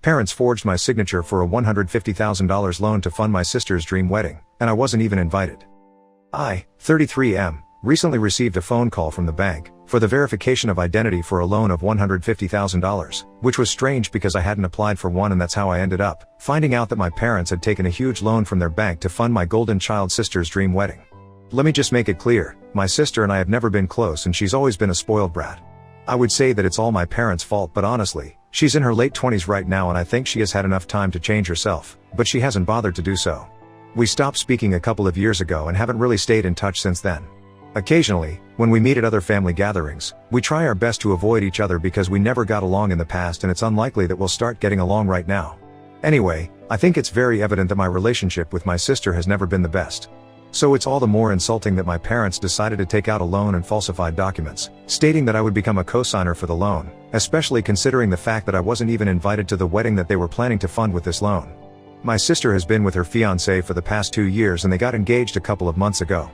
Parents forged my signature for a $150,000 loan to fund my sister's dream wedding, and I wasn't even invited. I, 33M, recently received a phone call from the bank for the verification of identity for a loan of $150,000, which was strange because I hadn't applied for one, and that's how I ended up finding out that my parents had taken a huge loan from their bank to fund my golden child sister's dream wedding. Let me just make it clear, my sister and I have never been close, and she's always been a spoiled brat. I would say that it's all my parents' fault, but honestly, she's in her late 20s right now, and I think she has had enough time to change herself, but she hasn't bothered to do so. We stopped speaking a couple of years ago and haven't really stayed in touch since then. Occasionally, when we meet at other family gatherings, we try our best to avoid each other because we never got along in the past, and it's unlikely that we'll start getting along right now. Anyway, I think it's very evident that my relationship with my sister has never been the best. So it's all the more insulting that my parents decided to take out a loan and falsified documents, stating that I would become a co-signer for the loan, especially considering the fact that I wasn't even invited to the wedding that they were planning to fund with this loan. My sister has been with her fiancé for the past 2 years, and they got engaged a couple of months ago.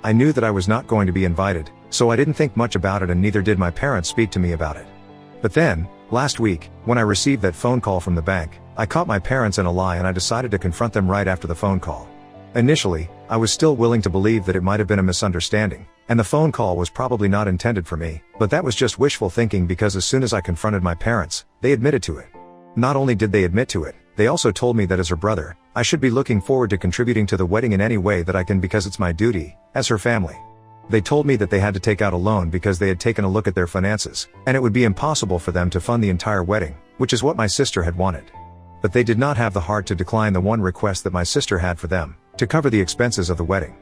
I knew that I was not going to be invited, so I didn't think much about it, and neither did my parents speak to me about it. But then, last week, when I received that phone call from the bank, I caught my parents in a lie, and I decided to confront them right after the phone call. Initially, I was still willing to believe that it might have been a misunderstanding, and the phone call was probably not intended for me, but that was just wishful thinking, because as soon as I confronted my parents, they admitted to it. Not only did they admit to it, they also told me that as her brother, I should be looking forward to contributing to the wedding in any way that I can because it's my duty, as her family. They told me that they had to take out a loan because they had taken a look at their finances, and it would be impossible for them to fund the entire wedding, which is what my sister had wanted. But they did not have the heart to decline the one request that my sister had for them, to cover the expenses of the wedding.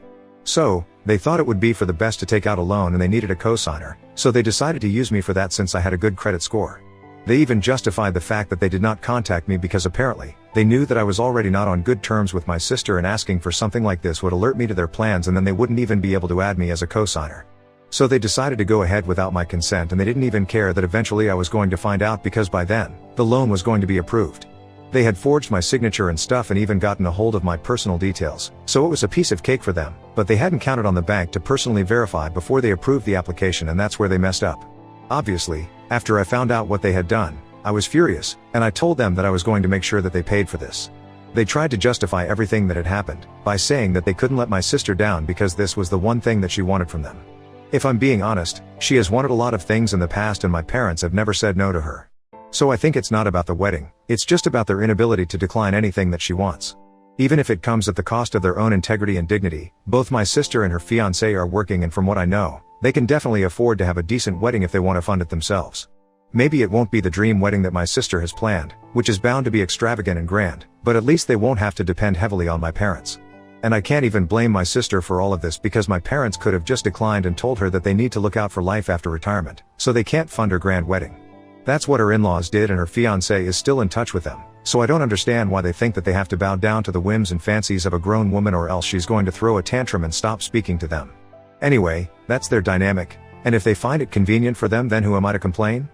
So, they thought it would be for the best to take out a loan, and they needed a co-signer, so they decided to use me for that since I had a good credit score. They even justified the fact that they did not contact me because apparently, they knew that I was already not on good terms with my sister, and asking for something like this would alert me to their plans, and then they wouldn't even be able to add me as a co-signer. So they decided to go ahead without my consent, and they didn't even care that eventually I was going to find out, because by then, the loan was going to be approved. They had forged my signature and stuff, and even gotten a hold of my personal details, so it was a piece of cake for them, but they hadn't counted on the bank to personally verify before they approved the application, and that's where they messed up. Obviously, after I found out what they had done, I was furious, and I told them that I was going to make sure that they paid for this. They tried to justify everything that had happened by saying that they couldn't let my sister down because this was the one thing that she wanted from them. If I'm being honest, she has wanted a lot of things in the past, and my parents have never said no to her. So I think it's not about the wedding, it's just about their inability to decline anything that she wants. Even if it comes at the cost of their own integrity and dignity. Both my sister and her fiancé are working, and from what I know, they can definitely afford to have a decent wedding if they want to fund it themselves. Maybe it won't be the dream wedding that my sister has planned, which is bound to be extravagant and grand, but at least they won't have to depend heavily on my parents. And I can't even blame my sister for all of this, because my parents could have just declined and told her that they need to look out for life after retirement, so they can't fund her grand wedding. That's what her in-laws did, and her fiancé is still in touch with them, so I don't understand why they think that they have to bow down to the whims and fancies of a grown woman, or else she's going to throw a tantrum and stop speaking to them. Anyway, that's their dynamic, and if they find it convenient for them, then who am I to complain?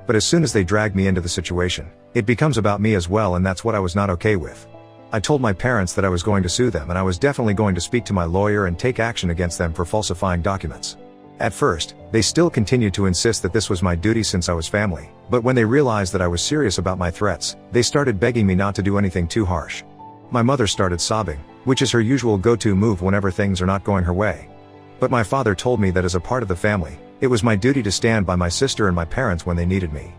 But as soon as they drag me into the situation, it becomes about me as well, and that's what I was not okay with. I told my parents that I was going to sue them, and I was definitely going to speak to my lawyer and take action against them for falsifying documents. At first, they still continued to insist that this was my duty since I was family, but when they realized that I was serious about my threats, they started begging me not to do anything too harsh. My mother started sobbing, which is her usual go-to move whenever things are not going her way. But my father told me that as a part of the family, it was my duty to stand by my sister and my parents when they needed me.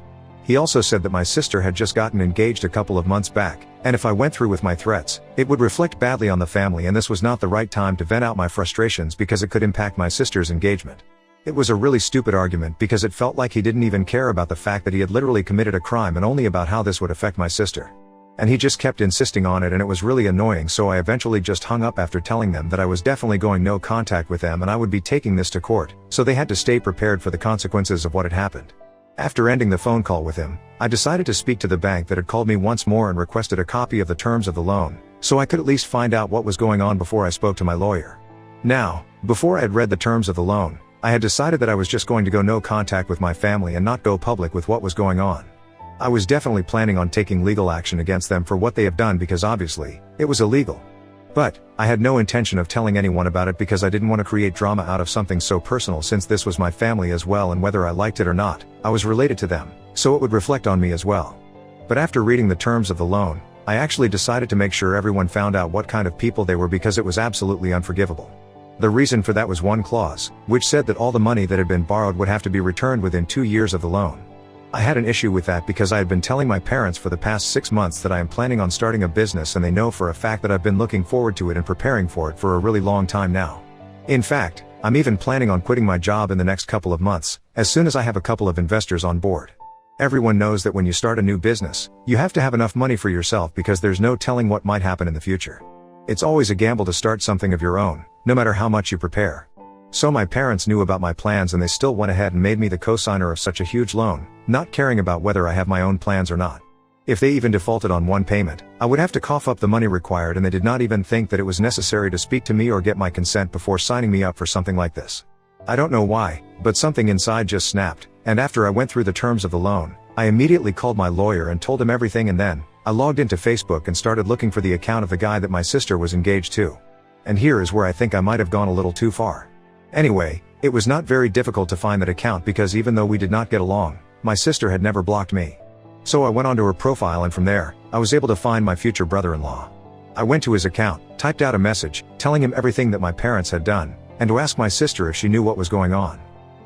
He also said that my sister had just gotten engaged a couple of months back, and if I went through with my threats, it would reflect badly on the family, and this was not the right time to vent out my frustrations because it could impact my sister's engagement. It was a really stupid argument, because it felt like he didn't even care about the fact that he had literally committed a crime, and only about how this would affect my sister. And he just kept insisting on it, and it was really annoying, so I eventually just hung up after telling them that I was definitely going no contact with them, and I would be taking this to court, so they had to stay prepared for the consequences of what had happened. After ending the phone call with him, I decided to speak to the bank that had called me once more and requested a copy of the terms of the loan, so I could at least find out what was going on before I spoke to my lawyer. Now, before I had read the terms of the loan, I had decided that I was just going to go no contact with my family and not go public with what was going on. I was definitely planning on taking legal action against them for what they have done, because obviously, it was illegal. But, I had no intention of telling anyone about it, because I didn't want to create drama out of something so personal, since this was my family as well, and whether I liked it or not, I was related to them, so it would reflect on me as well. But after reading the terms of the loan, I actually decided to make sure everyone found out what kind of people they were because it was absolutely unforgivable. The reason for that was one clause, which said that all the money that had been borrowed would have to be returned within 2 years of the loan. I had an issue with that because I had been telling my parents for the past 6 months that I am planning on starting a business, and they know for a fact that I've been looking forward to it and preparing for it for a really long time now. In fact, I'm even planning on quitting my job in the next couple of months, as soon as I have a couple of investors on board. Everyone knows that when you start a new business, you have to have enough money for yourself because there's no telling what might happen in the future. It's always a gamble to start something of your own, no matter how much you prepare. So my parents knew about my plans, and they still went ahead and made me the co-signer of such a huge loan, not caring about whether I have my own plans or not. If they even defaulted on one payment, I would have to cough up the money required, and they did not even think that it was necessary to speak to me or get my consent before signing me up for something like this. I don't know why, but something inside just snapped, and after I went through the terms of the loan, I immediately called my lawyer and told him everything, and then I logged into Facebook and started looking for the account of the guy that my sister was engaged to. And here is where I think I might have gone a little too far. Anyway, it was not very difficult to find that account because even though we did not get along, my sister had never blocked me. So I went onto her profile, and from there, I was able to find my future brother-in-law. I went to his account, typed out a message, telling him everything that my parents had done, and to ask my sister if she knew what was going on.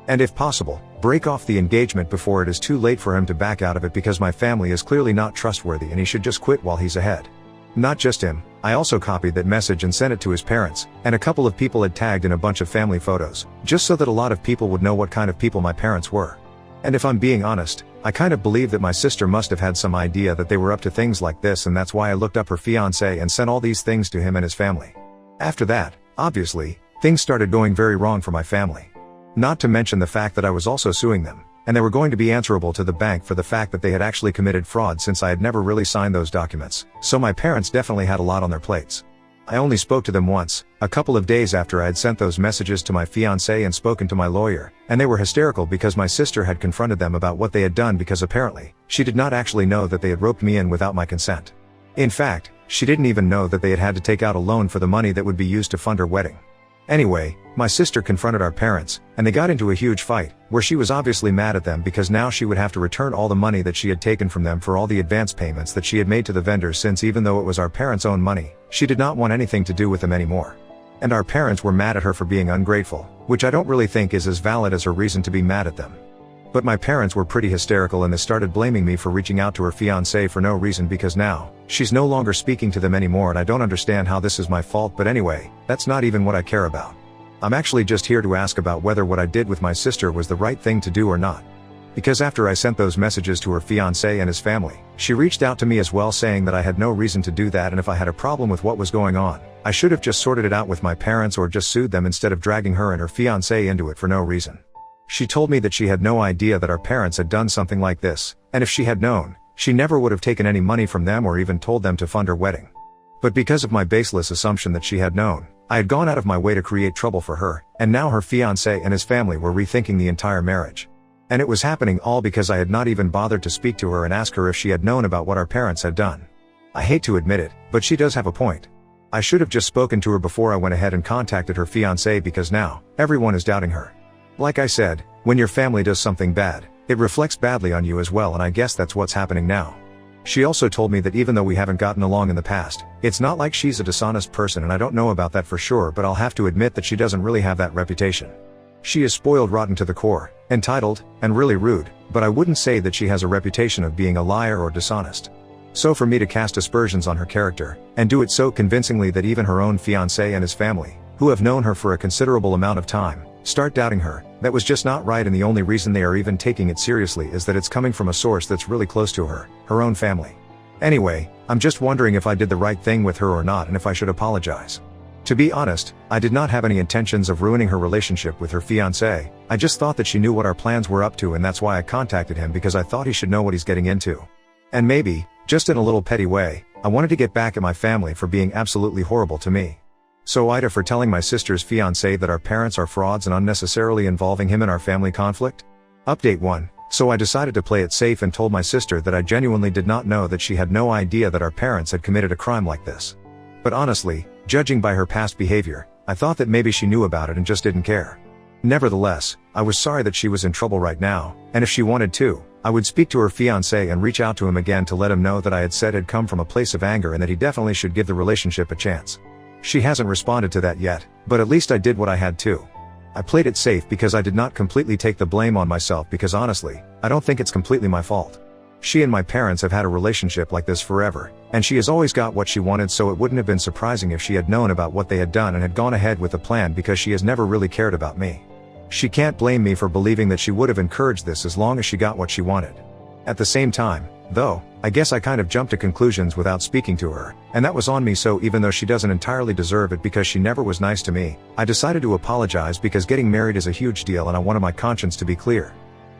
And if possible, break off the engagement before it is too late for him to back out of it, because my family is clearly not trustworthy and he should just quit while he's ahead. Not just him, I also copied that message and sent it to his parents, and a couple of people had tagged in a bunch of family photos, just so that a lot of people would know what kind of people my parents were. And if I'm being honest, I kind of believe that my sister must have had some idea that they were up to things like this, and that's why I looked up her fiancé and sent all these things to him and his family. After that, obviously, things started going very wrong for my family. Not to mention the fact that I was also suing them, and they were going to be answerable to the bank for the fact that they had actually committed fraud, since I had never really signed those documents, so my parents definitely had a lot on their plates. I only spoke to them once, a couple of days after I had sent those messages to my fiancé and spoken to my lawyer, and they were hysterical because my sister had confronted them about what they had done, because apparently, she did not actually know that they had roped me in without my consent. In fact, she didn't even know that they had had to take out a loan for the money that would be used to fund her wedding. Anyway, my sister confronted our parents, and they got into a huge fight, where she was obviously mad at them because now she would have to return all the money that she had taken from them for all the advance payments that she had made to the vendors, since even though it was our parents' own money, she did not want anything to do with them anymore. And our parents were mad at her for being ungrateful, which I don't really think is as valid as her reason to be mad at them. But my parents were pretty hysterical, and they started blaming me for reaching out to her fiancé for no reason, because now, she's no longer speaking to them anymore, and I don't understand how this is my fault, but anyway, that's not even what I care about. I'm actually just here to ask about whether what I did with my sister was the right thing to do or not. Because after I sent those messages to her fiancé and his family, she reached out to me as well, saying that I had no reason to do that, and if I had a problem with what was going on, I should have just sorted it out with my parents or just sued them instead of dragging her and her fiancé into it for no reason. She told me that she had no idea that our parents had done something like this, and if she had known, she never would have taken any money from them or even told them to fund her wedding. But because of my baseless assumption that she had known, I had gone out of my way to create trouble for her, and now her fiancé and his family were rethinking the entire marriage. And it was happening all because I had not even bothered to speak to her and ask her if she had known about what our parents had done. I hate to admit it, but she does have a point. I should have just spoken to her before I went ahead and contacted her fiancé, because now, everyone is doubting her. Like I said, when your family does something bad, it reflects badly on you as well, and I guess that's what's happening now. She also told me that even though we haven't gotten along in the past, it's not like she's a dishonest person, and I don't know about that for sure, but I'll have to admit that she doesn't really have that reputation. She is spoiled rotten to the core, entitled, and really rude, but I wouldn't say that she has a reputation of being a liar or dishonest. So for me to cast aspersions on her character, and do it so convincingly that even her own fiancé and his family, who have known her for a considerable amount of time, start doubting her, that was just not right, and the only reason they are even taking it seriously is that it's coming from a source that's really close to her, her own family. Anyway, I'm just wondering if I did the right thing with her or not, and if I should apologize. To be honest, I did not have any intentions of ruining her relationship with her fiancé. I just thought that she knew what our plans were up to, and that's why I contacted him, because I thought he should know what he's getting into. And maybe, just in a little petty way, I wanted to get back at my family for being absolutely horrible to me. So Ida, for telling my sister's fiancé that our parents are frauds and unnecessarily involving him in our family conflict? Update 1. So I decided to play it safe and told my sister that I genuinely did not know that she had no idea that our parents had committed a crime like this. But honestly, judging by her past behavior, I thought that maybe she knew about it and just didn't care. Nevertheless, I was sorry that she was in trouble right now, and if she wanted to, I would speak to her fiancé and reach out to him again to let him know that I had said had come from a place of anger and that he definitely should give the relationship a chance. She hasn't responded to that yet, but at least I did what I had to. I played it safe because I did not completely take the blame on myself because honestly, I don't think it's completely my fault. She and my parents have had a relationship like this forever, and she has always got what she wanted, so it wouldn't have been surprising if she had known about what they had done and had gone ahead with the plan because she has never really cared about me. She can't blame me for believing that she would have encouraged this as long as she got what she wanted. At the same time, though, I guess I kind of jumped to conclusions without speaking to her, and that was on me, so even though she doesn't entirely deserve it because she never was nice to me, I decided to apologize because getting married is a huge deal and I wanted my conscience to be clear.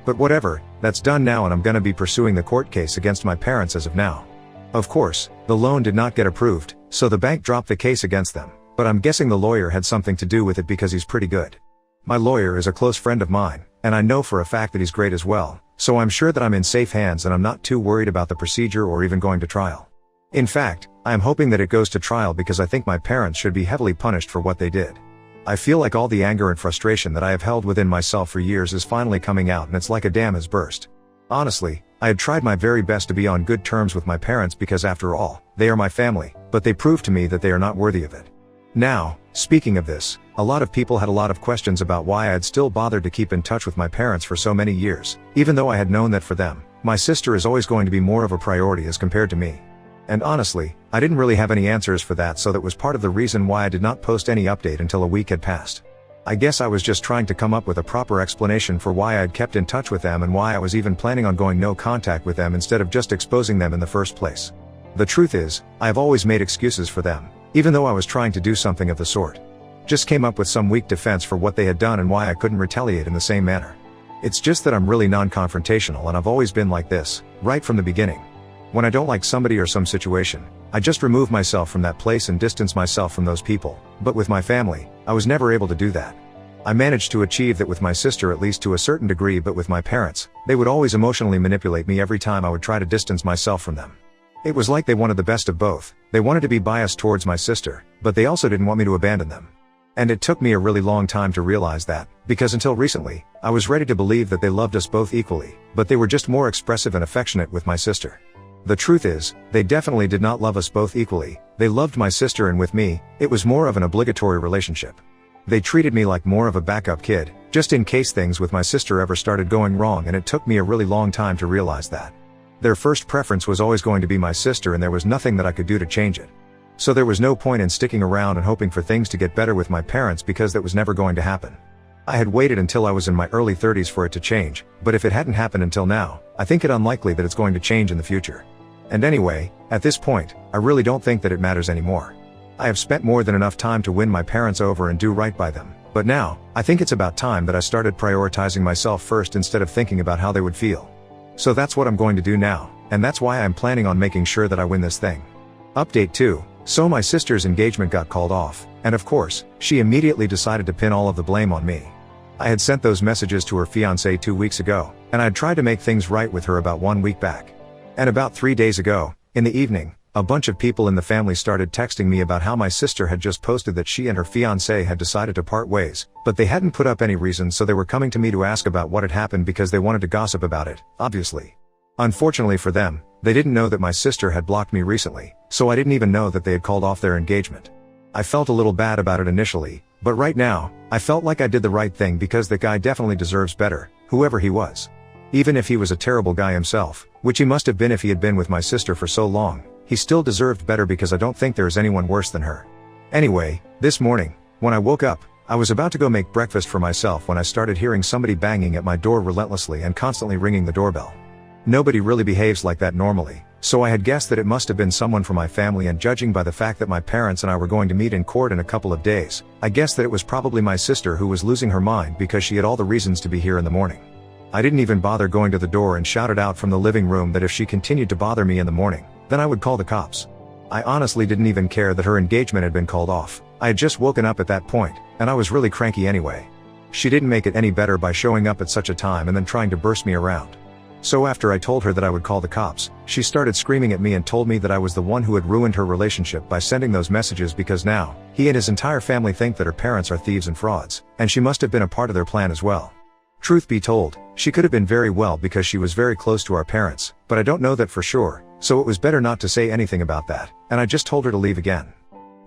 But whatever, that's done now and I'm gonna be pursuing the court case against my parents as of now. Of course, the loan did not get approved, so the bank dropped the case against them, but I'm guessing the lawyer had something to do with it because he's pretty good. My lawyer is a close friend of mine, and I know for a fact that he's great as well, so I'm sure that I'm in safe hands and I'm not too worried about the procedure or even going to trial. In fact, I am hoping that it goes to trial because I think my parents should be heavily punished for what they did. I feel like all the anger and frustration that I have held within myself for years is finally coming out and it's like a dam has burst. Honestly, I had tried my very best to be on good terms with my parents because after all, they are my family, but they proved to me that they are not worthy of it. Now, speaking of this, a lot of people had a lot of questions about why I had still bothered to keep in touch with my parents for so many years, even though I had known that for them, my sister is always going to be more of a priority as compared to me. And honestly, I didn't really have any answers for that, so that was part of the reason why I did not post any update until a week had passed. I guess I was just trying to come up with a proper explanation for why I had kept in touch with them and why I was even planning on going no contact with them instead of just exposing them in the first place. The truth is, I have always made excuses for them, even though I was trying to do something of the sort. Just came up with some weak defense for what they had done and why I couldn't retaliate in the same manner. It's just that I'm really non-confrontational and I've always been like this, right from the beginning. When I don't like somebody or some situation, I just remove myself from that place and distance myself from those people, but with my family, I was never able to do that. I managed to achieve that with my sister at least to a certain degree, but with my parents, they would always emotionally manipulate me every time I would try to distance myself from them. It was like they wanted the best of both. They wanted to be biased towards my sister, but they also didn't want me to abandon them. And it took me a really long time to realize that, because until recently, I was ready to believe that they loved us both equally, but they were just more expressive and affectionate with my sister. The truth is, they definitely did not love us both equally. They loved my sister, and with me, it was more of an obligatory relationship. They treated me like more of a backup kid, just in case things with my sister ever started going wrong, and it took me a really long time to realize that. Their first preference was always going to be my sister, and there was nothing that I could do to change it. So there was no point in sticking around and hoping for things to get better with my parents because that was never going to happen. I had waited until I was in my early 30s for it to change, but if it hadn't happened until now, I think it unlikely that it's going to change in the future. And anyway, at this point, I really don't think that it matters anymore. I have spent more than enough time to win my parents over and do right by them, but now, I think it's about time that I started prioritizing myself first instead of thinking about how they would feel. So that's what I'm going to do now, and that's why I'm planning on making sure that I win this thing. Update 2. So my sister's engagement got called off, and of course, she immediately decided to pin all of the blame on me. I had sent those messages to her fiancé 2 weeks ago, and I had tried to make things right with her about 1 week back. And about 3 days ago, in the evening, a bunch of people in the family started texting me about how my sister had just posted that she and her fiancé had decided to part ways, but they hadn't put up any reason, so they were coming to me to ask about what had happened because they wanted to gossip about it, obviously. Unfortunately for them, they didn't know that my sister had blocked me recently, so I didn't even know that they had called off their engagement. I felt a little bad about it initially, but right now, I felt like I did the right thing because that guy definitely deserves better, whoever he was. Even if he was a terrible guy himself, which he must have been if he had been with my sister for so long, he still deserved better because I don't think there is anyone worse than her. Anyway, this morning, when I woke up, I was about to go make breakfast for myself when I started hearing somebody banging at my door relentlessly and constantly ringing the doorbell. Nobody really behaves like that normally, so I had guessed that it must have been someone from my family, and judging by the fact that my parents and I were going to meet in court in a couple of days, I guessed that it was probably my sister who was losing her mind because she had all the reasons to be here in the morning. I didn't even bother going to the door and shouted out from the living room that if she continued to bother me in the morning, then I would call the cops. I honestly didn't even care that her engagement had been called off. I had just woken up at that point, and I was really cranky anyway. She didn't make it any better by showing up at such a time and then trying to burst me around. So after I told her that I would call the cops, she started screaming at me and told me that I was the one who had ruined her relationship by sending those messages because now, he and his entire family think that her parents are thieves and frauds, and she must have been a part of their plan as well. Truth be told, she could have been very well because she was very close to our parents, but I don't know that for sure, so it was better not to say anything about that, and I just told her to leave again.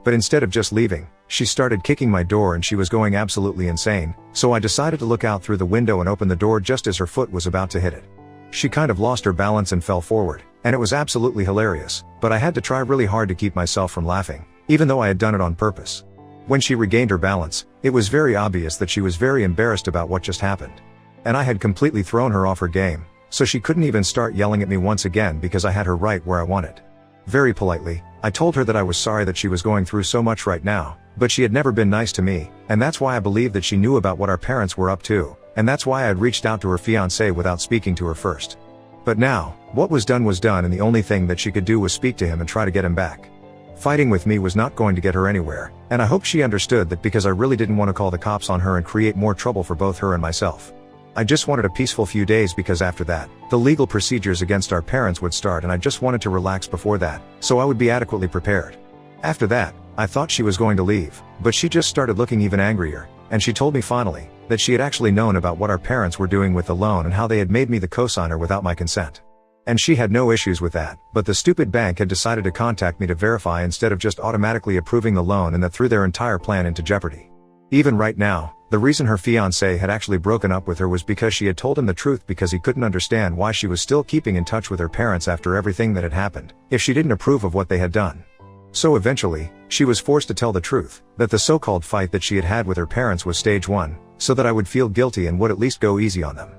But instead of just leaving, she started kicking my door and she was going absolutely insane, so I decided to look out through the window and open the door just as her foot was about to hit it. She kind of lost her balance and fell forward, and it was absolutely hilarious, but I had to try really hard to keep myself from laughing, even though I had done it on purpose. When she regained her balance, it was very obvious that she was very embarrassed about what just happened. And I had completely thrown her off her game, so she couldn't even start yelling at me once again because I had her right where I wanted. Very politely, I told her that I was sorry that she was going through so much right now, but she had never been nice to me, and that's why I believed that she knew about what our parents were up to, and that's why I had reached out to her fiancé without speaking to her first. But now, what was done, and the only thing that she could do was speak to him and try to get him back. Fighting with me was not going to get her anywhere, and I hope she understood that because I really didn't want to call the cops on her and create more trouble for both her and myself. I just wanted a peaceful few days because after that, the legal procedures against our parents would start and I just wanted to relax before that, so I would be adequately prepared. After that, I thought she was going to leave, but she just started looking even angrier, and she told me finally, that she had actually known about what our parents were doing with the loan and how they had made me the cosigner without my consent. And she had no issues with that, but the stupid bank had decided to contact me to verify instead of just automatically approving the loan, and that threw their entire plan into jeopardy. Even right now, the reason her fiancé had actually broken up with her was because she had told him the truth because he couldn't understand why she was still keeping in touch with her parents after everything that had happened, if she didn't approve of what they had done. So eventually, she was forced to tell the truth, that the so-called fight that she had had with her parents was stage 1, so that I would feel guilty and would at least go easy on them.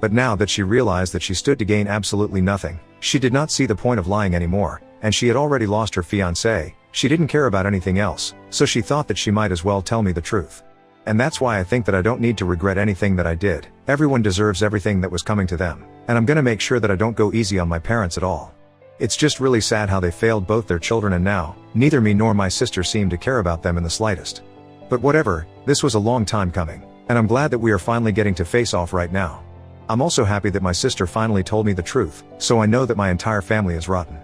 But now that she realized that she stood to gain absolutely nothing, she did not see the point of lying anymore, and she had already lost her fiancé, she didn't care about anything else, so she thought that she might as well tell me the truth. And that's why I think that I don't need to regret anything that I did. Everyone deserves everything that was coming to them, and I'm gonna make sure that I don't go easy on my parents at all. It's just really sad how they failed both their children, and now, neither me nor my sister seem to care about them in the slightest. But whatever, this was a long time coming, and I'm glad that we are finally getting to face off right now. I'm also happy that my sister finally told me the truth, so I know that my entire family is rotten.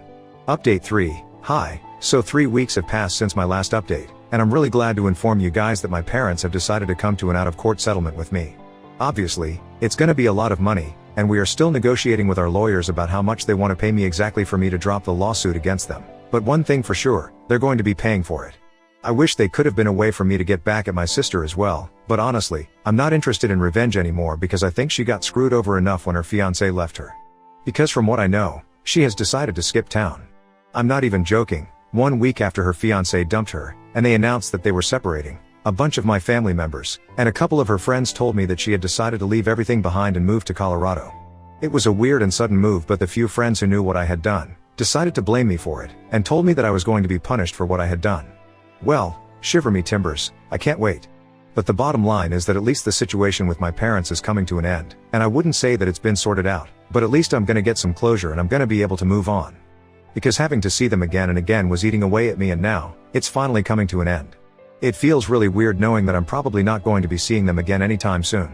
Update 3. Hi, so 3 weeks have passed since my last update, and I'm really glad to inform you guys that my parents have decided to come to an out-of-court settlement with me. Obviously, it's gonna be a lot of money, and we are still negotiating with our lawyers about how much they want to pay me exactly for me to drop the lawsuit against them. But one thing for sure, they're going to be paying for it. I wish they could have been a way for me to get back at my sister as well, but honestly, I'm not interested in revenge anymore because I think she got screwed over enough when her fiancé left her. Because from what I know, she has decided to skip town. I'm not even joking. 1 week after her fiancé dumped her, and they announced that they were separating, a bunch of my family members, and a couple of her friends told me that she had decided to leave everything behind and move to Colorado. It was a weird and sudden move, but the few friends who knew what I had done, decided to blame me for it, and told me that I was going to be punished for what I had done. Well, shiver me timbers, I can't wait. But the bottom line is that at least the situation with my parents is coming to an end, and I wouldn't say that it's been sorted out, but at least I'm gonna get some closure and I'm gonna be able to move on. Because having to see them again and again was eating away at me, and now, it's finally coming to an end. It feels really weird knowing that I'm probably not going to be seeing them again anytime soon.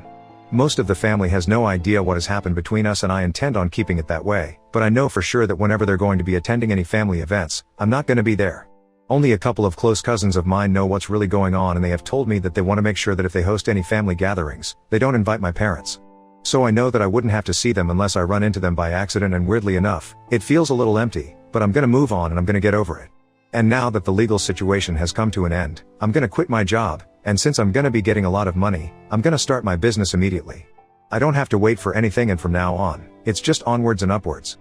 Most of the family has no idea what has happened between us, and I intend on keeping it that way, but I know for sure that whenever they're going to be attending any family events, I'm not gonna be there. Only a couple of close cousins of mine know what's really going on, and they have told me that they want to make sure that if they host any family gatherings, they don't invite my parents. So I know that I wouldn't have to see them unless I run into them by accident, and weirdly enough, it feels a little empty, but I'm gonna move on and I'm gonna get over it. And now that the legal situation has come to an end, I'm gonna quit my job, and since I'm gonna be getting a lot of money, I'm gonna start my business immediately. I don't have to wait for anything, and from now on, it's just onwards and upwards.